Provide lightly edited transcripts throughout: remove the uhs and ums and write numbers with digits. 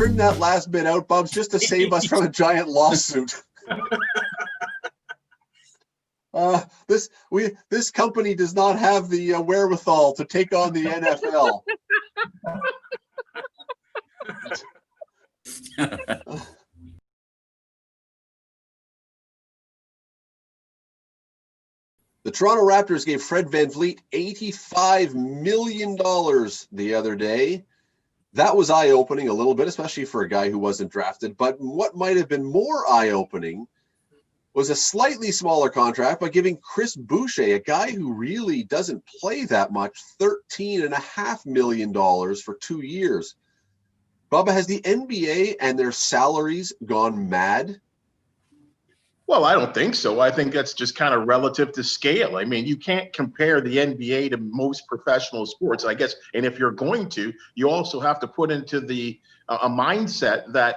trim that last bit out, Bubs, just to save us from a giant lawsuit. This company does not have the wherewithal to take on the NFL. The Toronto Raptors gave Fred VanVleet $85 million the other day. That was eye-opening a little bit, especially for a guy who wasn't drafted. But what might have been more eye-opening was a slightly smaller contract by giving Chris Boucher, a guy who really doesn't play that much, $13.5 million for 2 years. Bubba, has the NBA and their salaries gone mad? Well, I don't think so. I think that's just kind of relative to scale. I mean, you can't compare the NBA to most professional sports, I guess. And if you're going to, you also have to put into the a mindset that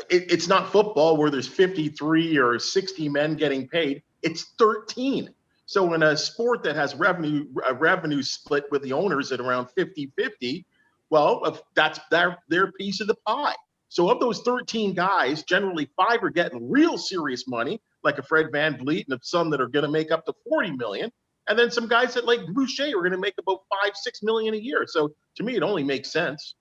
it's not football where there's 53 or 60 men getting paid. It's 13. So in a sport that has revenue split with the owners at around 50-50, well, that's their piece of the pie. So of those 13 guys, generally 5 are getting real serious money, like a Fred VanVleet, and some that are going to make up to $40 million. And then some guys that like Boucher are going to make about $5-6 million a year. So to me, it only makes sense.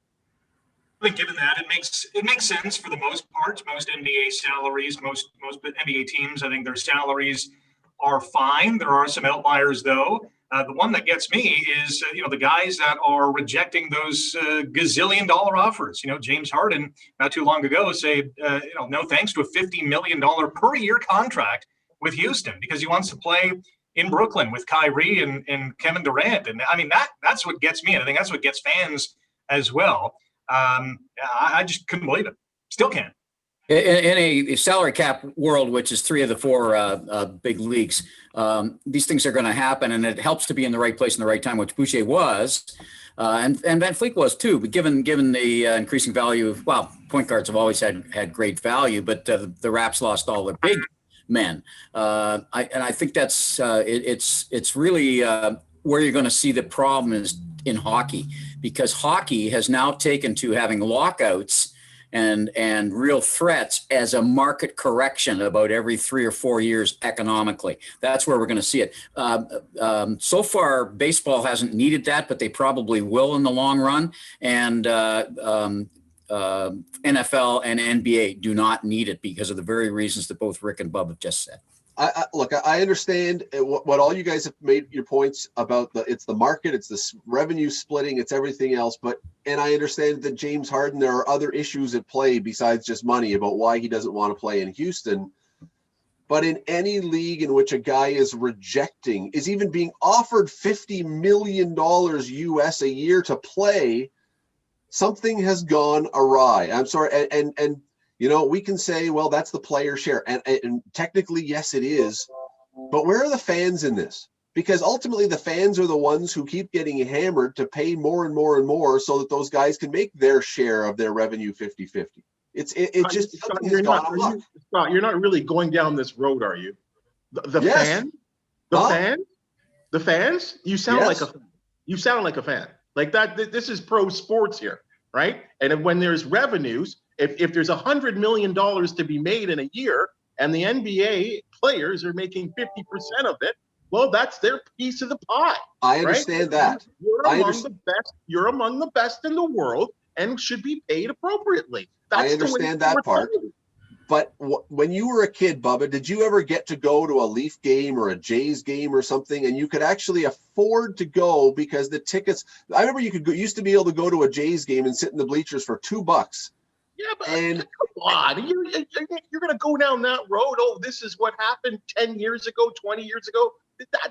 I think given that, it makes sense for the most part. Most NBA salaries, most NBA teams, I think their salaries are fine. There are some outliers, though. The one that gets me is, the guys that are rejecting those gazillion-dollar offers. James Harden, not too long ago, said, no thanks to a $50 million per year contract with Houston because he wants to play in Brooklyn with Kyrie and Kevin Durant. And I mean, that's what gets me. And I think that's what gets fans as well. I just couldn't believe it. Still can't. In a salary cap world, which is 3 of the 4 big leagues, these things are going to happen, and it helps to be in the right place in the right time, which Boucher was, and VanVleet was too. But given the increasing value of, point guards have always had great value, but the Raps lost all their big men, I think that's it's really where you're going to see the problem is in hockey, because hockey has now taken to having lockouts and real threats as a market correction about every 3 or 4 years economically. That's where we're going to see it. So far, baseball hasn't needed that, but they probably will in the long run. And NFL and NBA do not need it because of the very reasons that both Rick and Bub have just said. Look, I understand what all you guys have made your points about. It's the market, it's the revenue splitting, it's everything else. And I understand that James Harden, there are other issues at play besides just money about why he doesn't want to play in Houston. But in any league in which a guy is even being offered $50 million US a year to play, something has gone awry. I'm sorry. And we can say, well, that's the player share. And technically, yes, it is. But where are the fans in this? Because ultimately, the fans are the ones who keep getting hammered to pay more and more and more so that those guys can make their share of their revenue 50-50. Scott, you're not really going down this road, are you? The fans? You sound like a fan. Like that. This is pro sports here, right? And when there's revenues, if there's $100 million to be made in a year, and the NBA players are making 50% of it, well, that's their piece of the pie. I understand that. You're among the best in the world and should be paid appropriately. I understand that part. But when you were a kid, Bubba, did you ever get to go to a Leaf game or a Jays game or something, and you could actually afford to go because the tickets? I remember used to be able to go to a Jays game and sit in the bleachers for $2. Yeah, but come on, you're going to go down that road. Oh, this is what happened 10 years ago, 20 years ago.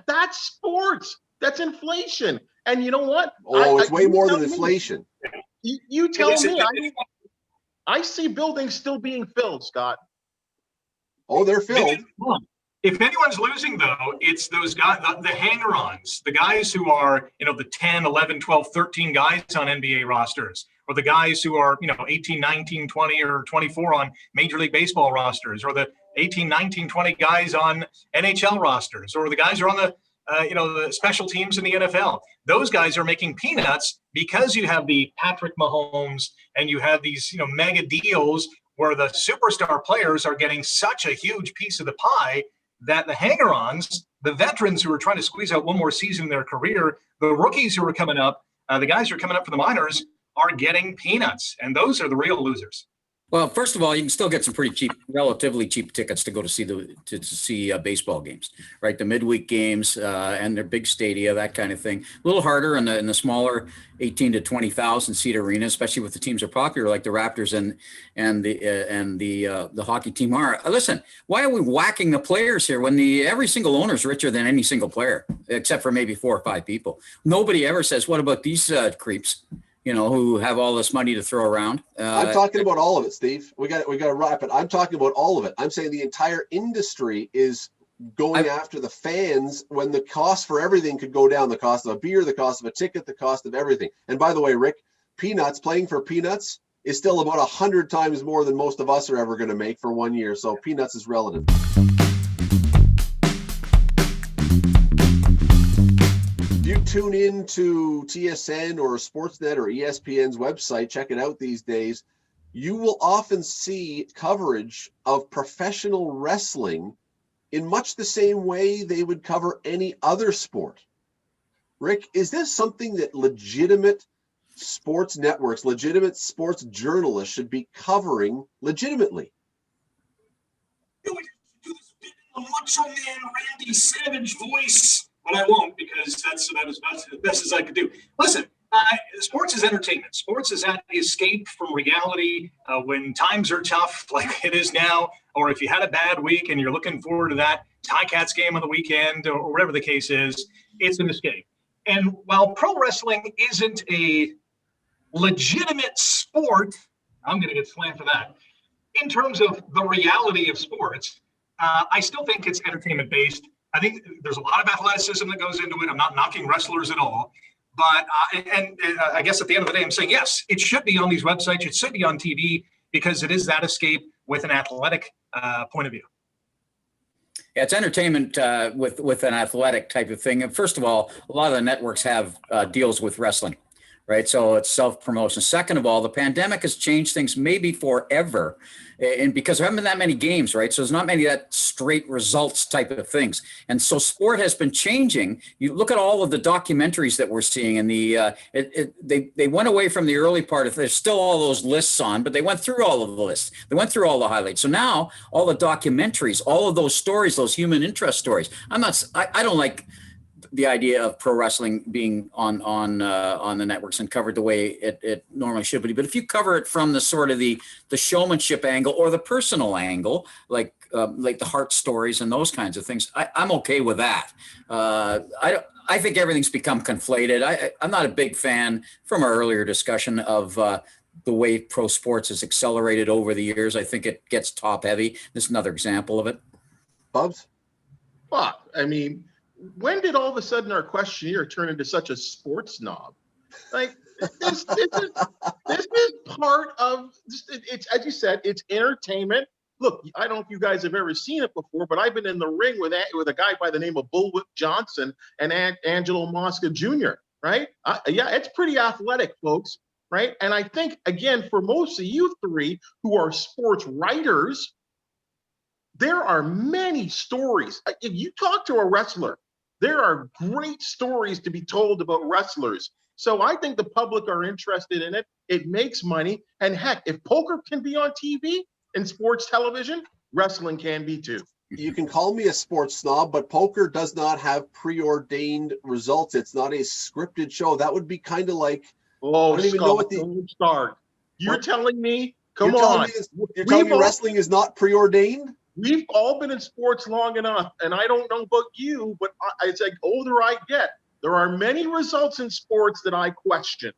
That's sports. That's inflation. And you know what? Oh, it's way more than inflation. You tell me. I see buildings still being filled, Scott. Oh, they're filled. If anyone's losing, though, it's those guys, the hanger-ons, the guys who are, the 10, 11, 12, 13 guys on NBA rosters, or the guys who are, 18, 19, 20, or 24 on Major League Baseball rosters, or the 18, 19, 20 guys on NHL rosters, or the guys who are on the the special teams in the NFL. Those guys are making peanuts because you have the Patrick Mahomes and you have these, mega deals where the superstar players are getting such a huge piece of the pie that the hanger-ons, the veterans who are trying to squeeze out one more season in their career, the rookies who are coming up, the guys who are coming up for the minors are getting peanuts. And those are the real losers. Well, first of all, you can still get some pretty cheap, relatively cheap tickets to go to see baseball games, right? The midweek games and their big stadia, that kind of thing. A little harder in the smaller 18 to 20,000 seat arenas, especially with the teams are popular like the Raptors and the hockey team are. Listen, why are we whacking the players here when every single owner is richer than any single player, except for maybe 4 or 5 people? Nobody ever says, "What about these creeps?" Who have all this money to throw around. I'm talking about all of it, Steve. We got to wrap it. I'm talking about all of it. I'm saying the entire industry is going after the fans when the cost for everything could go down. The cost of a beer, the cost of a ticket, the cost of everything. And by the way, Rick, playing for peanuts is still about 100 times more than most of us are ever going to make for 1 year. So peanuts is relative. You tune in to TSN or Sportsnet or ESPN's website, check it out these days, you will often see coverage of professional wrestling in much the same way they would cover any other sport. Rick, is this something that legitimate sports networks, legitimate sports journalists should be covering legitimately? Do this bit in the Macho Man Randy Savage voice. But I won't, because that's about as best as I could do. Listen, sports is entertainment. Sports is that escape from reality when times are tough, like it is now, or if you had a bad week and you're looking forward to that Ticats game on the weekend or whatever the case is, it's an escape. And while pro wrestling isn't a legitimate sport, I'm going to get slammed for that. In terms of the reality of sports, I still think it's entertainment-based. I think there's a lot of athleticism that goes into it. I'm not knocking wrestlers at all. But I guess at the end of the day, I'm saying, yes, it should be on these websites. It should be on TV because it is that escape with an athletic point of view. Yeah, it's entertainment with an athletic type of thing. And first of all, a lot of the networks have deals with wrestling, right? So it's self-promotion. Second of all, the pandemic has changed things maybe forever. And because there haven't been that many games, right? So there's not many that straight results type of things. And so sport has been changing. You look at all of the documentaries that we're seeing and they went away from the early part of, there's still all those lists on, but they went through all of the lists. They went through all the highlights. So now all the documentaries, all of those stories, those human interest stories, I don't like the idea of pro wrestling being on the networks and covered the way it normally should be. But if you cover it from the sort of the showmanship angle or the personal angle, like the heart stories and those kinds of things, I'm okay with that. I think everything's become conflated. I'm not a big fan, from our earlier discussion, of the way pro sports has accelerated over the years. I think it gets top heavy. This is another example of it. Bubs? Well, I mean, when did all of a sudden our questionnaire turn into such a sports snob? Like this is part of it's, as you said, it's entertainment. Look, I don't know if you guys have ever seen it before, but I've been in the ring with a guy by the name of Bullwhip Johnson and Angelo Mosca Jr. Right? Yeah, it's pretty athletic, folks. Right? And I think, again, for most of you three who are sports writers, there are many stories. If you talk to a wrestler, there are great stories to be told about wrestlers. So I think the public are interested in it. It makes money. And heck, if poker can be on TV and sports television, wrestling can be too. You can call me a sports snob, but poker does not have preordained results. It's not a scripted show. That would be kind of like, oh, I don't even know what don't start. You're telling me, you're telling me wrestling is not preordained? We've all been in sports long enough, and I don't know about you, but as I older I get, there are many results in sports that I question.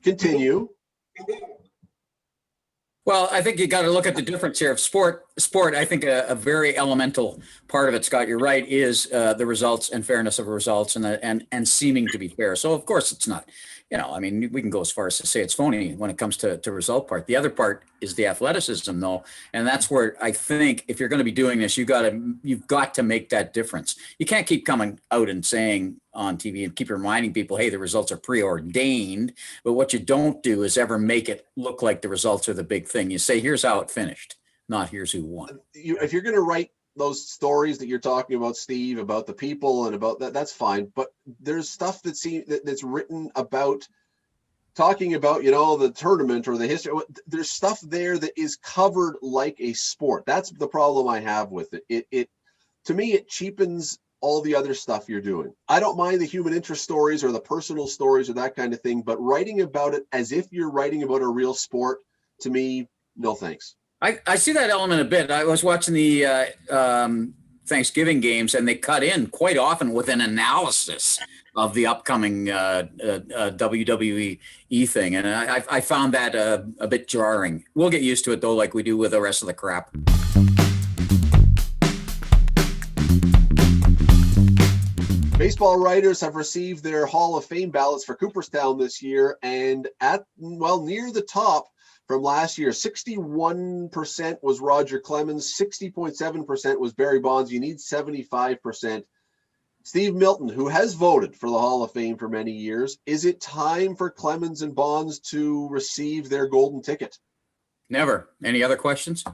Continue. Well, I think you got to look at the difference here of sport. I think a very elemental part of it, Scott, you're right, is the results and fairness of results and seeming to be fair. So of course it's not. I mean, we can go as far as to say it's phony when it comes to result part. The other part is the athleticism, though, and that's where I think if you're going to be doing this, you've got to make that difference. You can't keep coming out and saying on TV and keep reminding people, hey, the results are preordained. But what you don't do is ever make it look like the results are the big thing. You say, here's how it finished, not here's who won. If you're going to write those stories that you're talking about, Steve, about the people and about that, that's fine. But there's stuff that's written about talking about, the tournament or the history. There's stuff there that is covered like a sport. That's the problem I have with it. It to me, it cheapens all the other stuff you're doing. I don't mind the human interest stories or the personal stories or that kind of thing, but writing about it as if you're writing about a real sport, to me, no thanks. I see that element a bit. I was watching the Thanksgiving games, and they cut in quite often with an analysis of the upcoming WWE thing, and I found that a bit jarring. We'll get used to it, though, like we do with the rest of the crap. Baseball writers have received their Hall of Fame ballots for Cooperstown this year, and near the top from last year, 61% was Roger Clemens, 60.7% was Barry Bonds. You need 75%. Steve Milton, who has voted for the Hall of Fame for many years, is it time for Clemens and Bonds to receive their golden ticket? Never. Any other questions?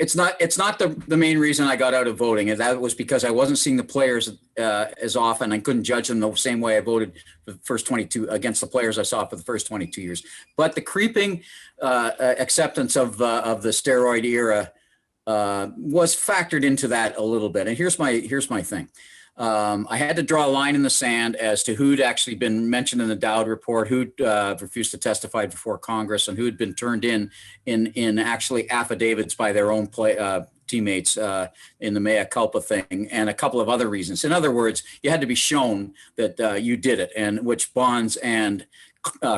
It's not the main reason I got out of voting. And that was because I wasn't seeing the players as often. I couldn't judge them the same way I voted for the first 22 against the players I saw for the first 22 years. But the creeping acceptance of the steroid era was factored into that a little bit. And here's my thing. I had to draw a line in the sand as to who'd actually been mentioned in the Dowd report, who'd refused to testify before Congress, and who'd been turned in actually affidavits by their own teammates in the mea culpa thing, and a couple of other reasons. In other words, you had to be shown that you did it, and which Bonds and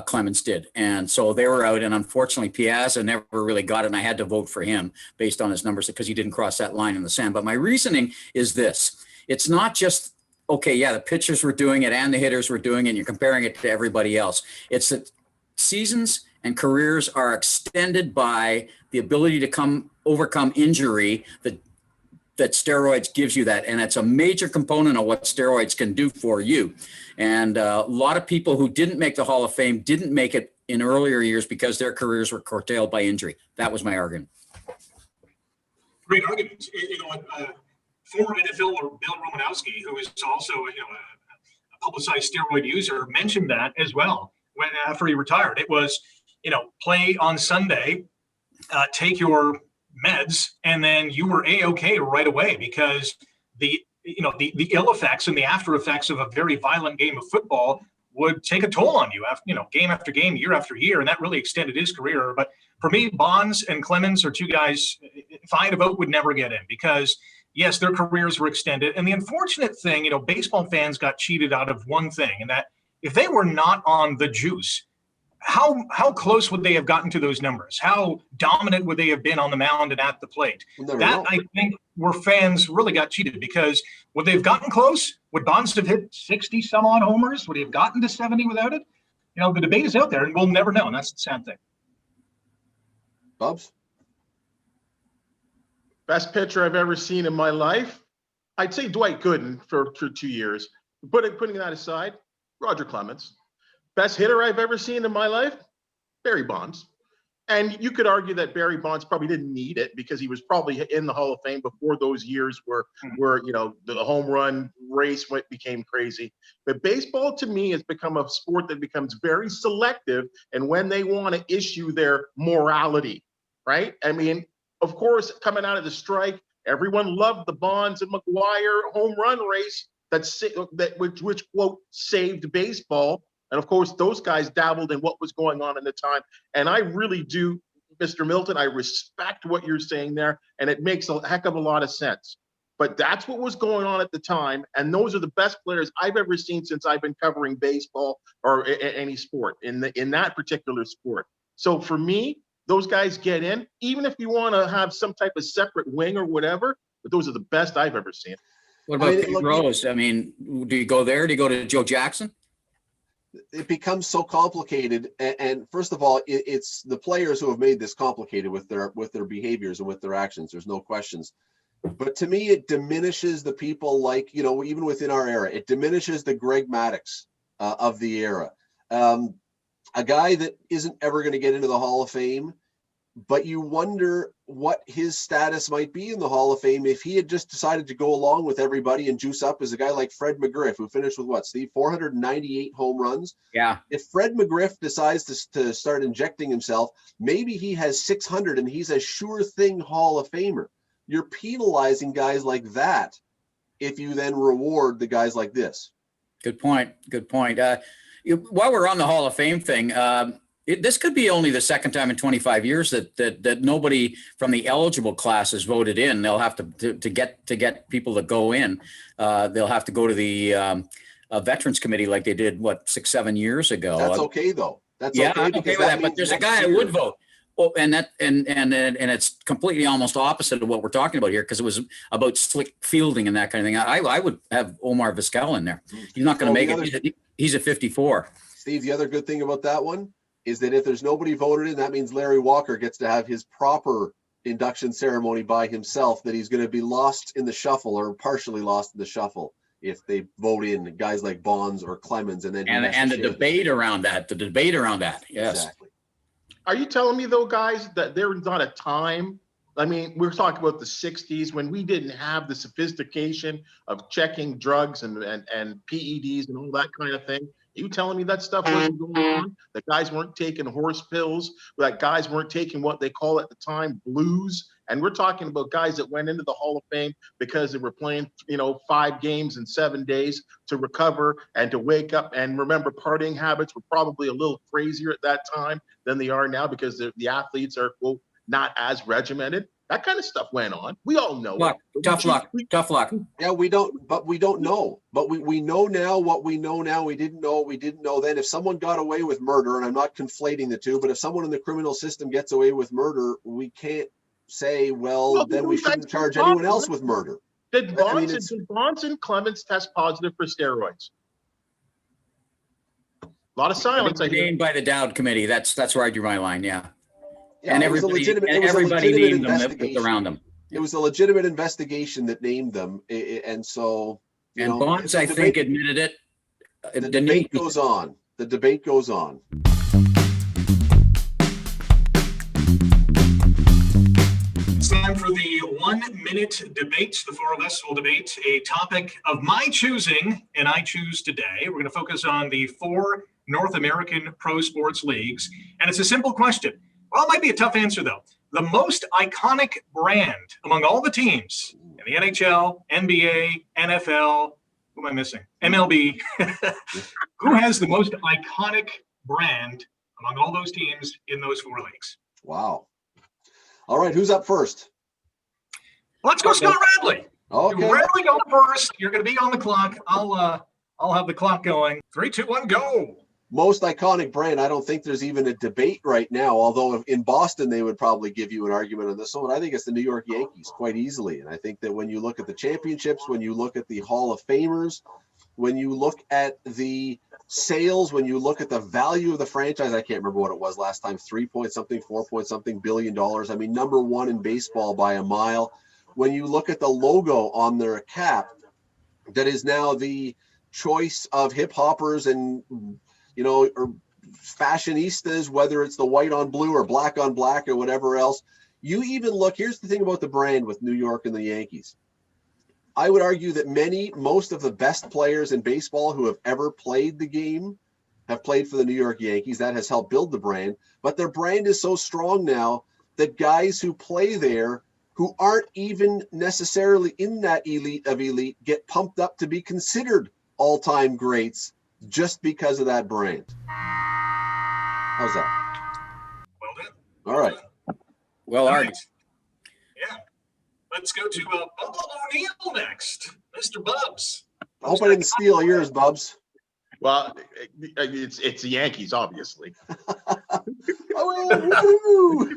Clemens did. And so they were out, and unfortunately Piazza never really got it, and I had to vote for him based on his numbers because he didn't cross that line in the sand. But my reasoning is this. It's not just, okay, yeah, the pitchers were doing it and the hitters were doing it, and you're comparing it to everybody else. It's that seasons and careers are extended by the ability to overcome injury that steroids gives you that. And it's a major component of what steroids can do for you. And a lot of people who didn't make the Hall of Fame didn't make it in earlier years because their careers were curtailed by injury. That was my argument. Great argument. Former NFLer Bill Romanowski, who is also a publicized steroid user, mentioned that as well after he retired. It was, play on Sunday, take your meds, and then you were A-okay right away because the ill effects and the after effects of a very violent game of football would take a toll on you after, game after game, year after year, and that really extended his career. But for me, Bonds and Clemens are two guys, if I had a vote, would never get in because yes, their careers were extended. And the unfortunate thing, baseball fans got cheated out of one thing, and that if they were not on the juice, how close would they have gotten to those numbers? How dominant would they have been on the mound and at the plate? I think where fans really got cheated because would they have gotten close? Would Bonds have hit 60 some odd homers? Would he have gotten to 70 without it? The debate is out there and we'll never know. And that's the sad thing. Bubs? Best pitcher I've ever seen in my life, I'd say Dwight Gooden for 2 years. Putting that aside, Roger Clemens. Best hitter I've ever seen in my life, Barry Bonds. And you could argue that Barry Bonds probably didn't need it because he was probably in the Hall of Fame before those years where the home run race became crazy. But baseball to me has become a sport that becomes very selective and when they want to issue their morality, right? I mean, of course, coming out of the strike, everyone loved the Bonds and McGuire home run race which quote saved baseball. And of course, those guys dabbled in what was going on at the time. And I really do, Mr. Milton, I respect what you're saying there, and it makes a heck of a lot of sense. But that's what was going on at the time, and those are the best players I've ever seen since I've been covering baseball or any sport in that particular sport. So for me, those guys get in, even if you want to have some type of separate wing or whatever, but those are the best I've ever seen. What about Pete Rose? I mean, do you go there? Do you go to Joe Jackson? it becomes so complicated. And first of all, it's the players who have made this complicated with their behaviors and with their actions. There's no questions. But to me, it diminishes the people like, you know, even within our era, it diminishes the Greg Maddux of the era. A guy that isn't ever going to get into the Hall of Fame, but you wonder what his status might be in the Hall of Fame if he had just decided to go along with everybody and juice up as a guy like Fred McGriff, who finished with what, Steve, 498 home runs? Yeah. If Fred McGriff decides to start injecting himself, maybe he has 600 and he's a sure thing Hall of Famer. You're penalizing guys like that if you then reward the guys like this. Good point. Good point. While we're on the Hall of Fame thing, this could be only the second time in 25 years that nobody from the eligible class has voted in. They'll have to get people to go in. They'll have to go to the Veterans Committee like they did 6-7 years ago. That's okay though. That's yeah, okay. I'm okay with that. But there's a guy who would vote. Oh, and it's completely almost opposite of what we're talking about here, because it was about slick fielding and that kind of thing. I would have Omar Vizquel in there. He's not going to make it. He's a 54. Steve, the other good thing about that one is that if there's nobody voted in, that means Larry Walker gets to have his proper induction ceremony by himself, that he's going to be lost in the shuffle or partially lost in the shuffle if they vote in guys like Bonds or Clemens. And then the debate around that. Yes. Exactly. Are you telling me, though, guys, that there's not a time? I mean, we're talking about the 60s when we didn't have the sophistication of checking drugs and PEDs and all that kind of thing. Are you telling me that stuff wasn't going on? That guys weren't taking horse pills, that guys weren't taking what they call at the time blues? And we're talking about guys that went into the Hall of Fame because they were playing, 5 games in 7 days to recover and to wake up. And remember, partying habits were probably a little crazier at that time than they are now, because the athletes are, quote, not as regimented. That kind of stuff went on. We all know. Tough luck. Yeah, we don't know. But we know now what we know now. We didn't know what we didn't know then. If someone got away with murder, and I'm not conflating the two, but if someone in the criminal system gets away with murder, we can't say, well then we shouldn't charge anyone else with murder. Did Bonds and Clemens test positive for steroids? A lot of silence. Named by the Dowd Committee. That's where I drew my line. Yeah. Yeah, and everybody named them around them. It was a legitimate investigation that named them, and so. Bonds, I think, admitted it. The debate goes on. The debate goes on. It's time for the 1-minute debate. The four of us will debate a topic of my choosing, and I choose today. We're going to focus on the 4 North American pro sports leagues, and it's a simple question. Well, it might be a tough answer, though. The most iconic brand among all the teams in the NHL, NBA, NFL, who am I missing? MLB. Who has the most iconic brand among all those teams in those 4 leagues? Wow. All right, who's up first? Let's go, Scott Radley. Okay. You're Radley going first. You're going to be on the clock. I'll have the clock going. 3, 2, 1, go. Most iconic brand, I don't think there's even a debate right now, although in Boston they would probably give you an argument on this one. I think it's the New York Yankees quite easily. And I think that when you look at the championships, when you look at the Hall of Famers, when you look at the sales, when you look at the value of the franchise, I can't remember what it was last time, 3-point-something, 4-point-something billion dollars. I mean, number 1 in baseball by a mile. When you look at the logo on their cap, that is now the choice of hip hoppers and or fashionistas, whether it's the white on blue or black on black or whatever else. You even look, here's the thing about the brand with New York and the Yankees. I would argue that most of the best players in baseball who have ever played the game have played for the New York Yankees. That has helped build the brand, but their brand is so strong now that guys who play there who aren't even necessarily in that elite of elite get pumped up to be considered all-time greats just because of that brand. How's that? Well done. All right. Well argued. Yeah. Let's go to Bubba O'Neill next. Mr. Bubs. I hope I didn't steal yours, Bubs. Well, it's the Yankees, obviously. Oh,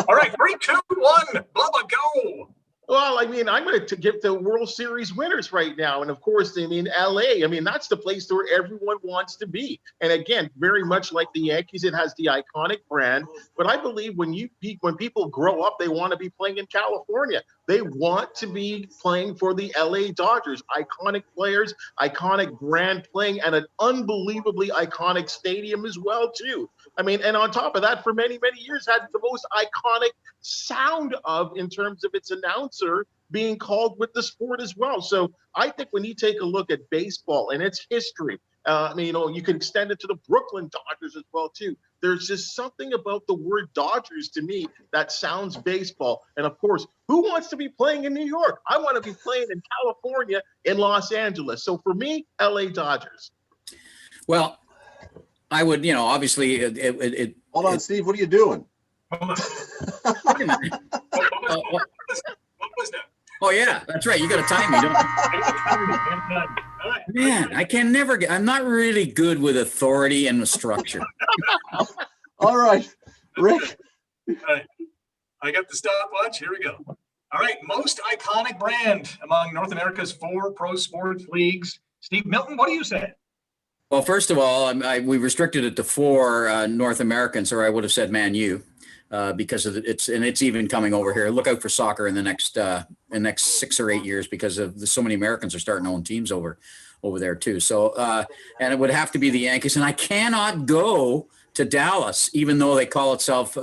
all right, 3, 2, 1. Bubba, go. Well, I mean, I'm going to give the World Series winners right now. And of course, I mean, LA, I mean, that's the place where everyone wants to be. And again, very much like the Yankees, it has the iconic brand. But I believe when people grow up, they want to be playing in California. They want to be playing for the LA Dodgers. Iconic players, iconic brand, playing at an unbelievably iconic stadium as well, too. I mean, and on top of that, for many, many years, had the most iconic sound in terms of its announcer being called with the sport as well. So I think when you take a look at baseball and its history, I mean, you can extend it to the Brooklyn Dodgers as well, too. There's just something about the word Dodgers to me that sounds baseball. And of course, who wants to be playing in New York? I want to be playing in California, in Los Angeles. So for me, LA Dodgers. Well, I would, obviously Hold on, Steve, what are you doing? Hold on. What was that? Oh yeah, that's right. You got to time me, don't you? All right. Man, I'm not really good with authority and with structure. All right, Rick. All right. I got the stopwatch. Here we go. All right. Most iconic brand among North America's 4 pro sports leagues. Steve Milton, what do you say? Well, first of all, we restricted it to 4 North Americans, or I would have said Man U, because of it's even coming over here. Look out for soccer in the next 6 or 8 years because of so many Americans are starting to own teams over there too. So, and it would have to be the Yankees, and I cannot go to Dallas, even though they call itself.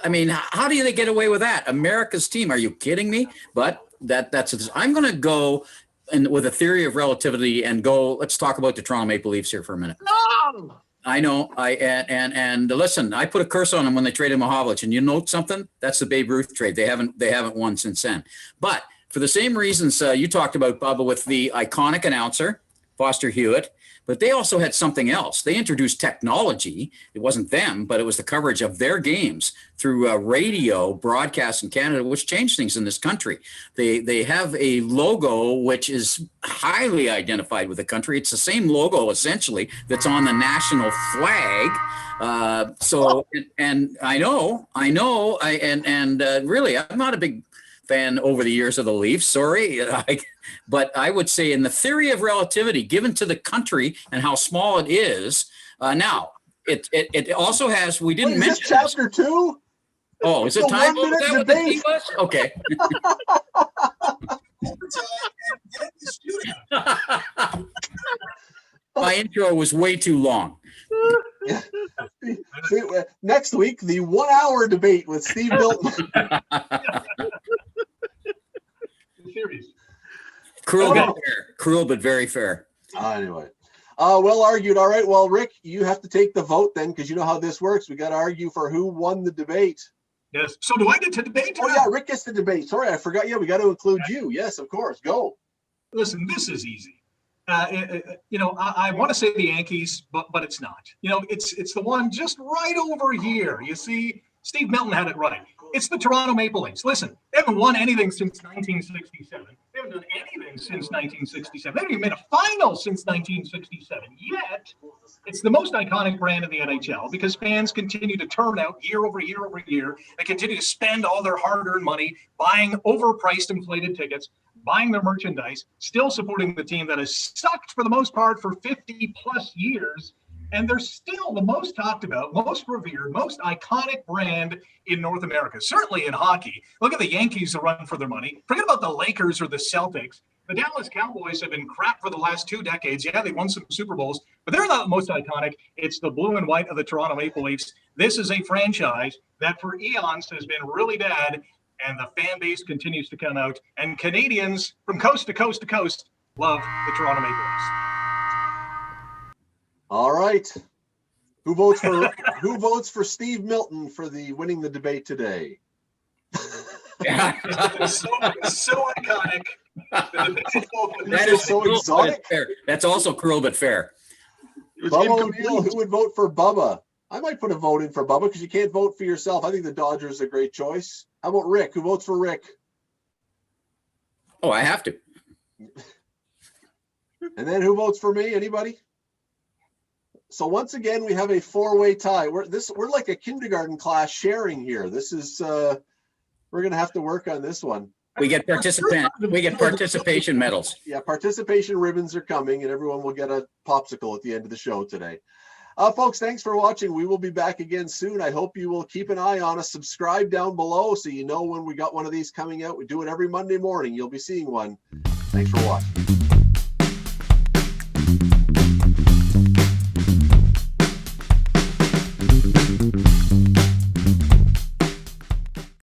I mean, how do they get away with that? America's team? Are you kidding me? But that's. I'm going to go. And with a theory of relativity and let's talk about the Toronto Maple Leafs here for a minute. No! I know. And listen, I put a curse on them when they traded Mahovlich, and you know something? That's the Babe Ruth trade. They haven't won since then. But for the same reasons you talked about, Bubba, with the iconic announcer, Foster Hewitt, but they also had something else. They introduced technology. It wasn't them, but it was the coverage of their games through radio broadcast in Canada, which changed things in this country. They have a logo which is highly identified with the country. It's the same logo, essentially, that's on the national flag. And I know, really, I'm not a big fan over the years of the Leafs. Sorry. But I would say in the theory of relativity given to the country and how small it is, now it also has, we didn't mention chapter 2. Oh, is it time? Was that what the team was? Okay. My intro was way too long. Yeah. Next week, the 1 hour debate with Steve Milton. Cruel but very fair. Anyway, well argued. All right. Well, Rick, you have to take the vote then, because you know how this works. We got to argue for who won the debate. Yes. So do I get to debate? Oh yeah, Rick gets the debate. Sorry, I forgot. Yeah, we got to include you. Yes, of course. Go. Listen, this is easy. I want to say the Yankees, but it's not. It's the one just right over here. You see, Steve Milton had it right. It's the Toronto Maple Leafs. Listen, they haven't won anything since 1967. They haven't done anything since 1967. They haven't even made a final since 1967. Yet, it's the most iconic brand in the NHL because fans continue to turn out year over year over year. They continue to spend all their hard-earned money buying overpriced inflated tickets, buying their merchandise, still supporting the team that has sucked for the most part for 50-plus years. And they're still the most talked about, most revered, most iconic brand in North America, certainly in hockey. Look at the Yankees that run for their money. Forget about the Lakers or the Celtics. The Dallas Cowboys have been crap for the last 2 decades. Yeah, they won some Super Bowls, but they're not the most iconic. It's the blue and white of the Toronto Maple Leafs. This is a franchise that for eons has been really bad, and the fan base continues to come out. And Canadians from coast to coast to coast love the Toronto Maple Leafs. All right. Who votes for Steve Milton for the winning the debate today? It's so iconic. That is so exotic. That's also cruel but fair. Bubba O'Neill, who would vote for Bubba? I might put a vote in for Bubba because you can't vote for yourself. I think the Dodgers is a great choice. How about Rick? Who votes for Rick? Oh, I have to. And then who votes for me? Anybody? So once again, we have a 4-way tie. We're like a kindergarten class sharing here. This is we're gonna have to work on this one. We get participation medals. Yeah, participation ribbons are coming, and everyone will get a popsicle at the end of the show today. Folks, thanks for watching. We will be back again soon. I hope you will keep an eye on us. Subscribe down below so you know when we got one of these coming out. We do it every Monday morning. You'll be seeing one. Thanks for watching.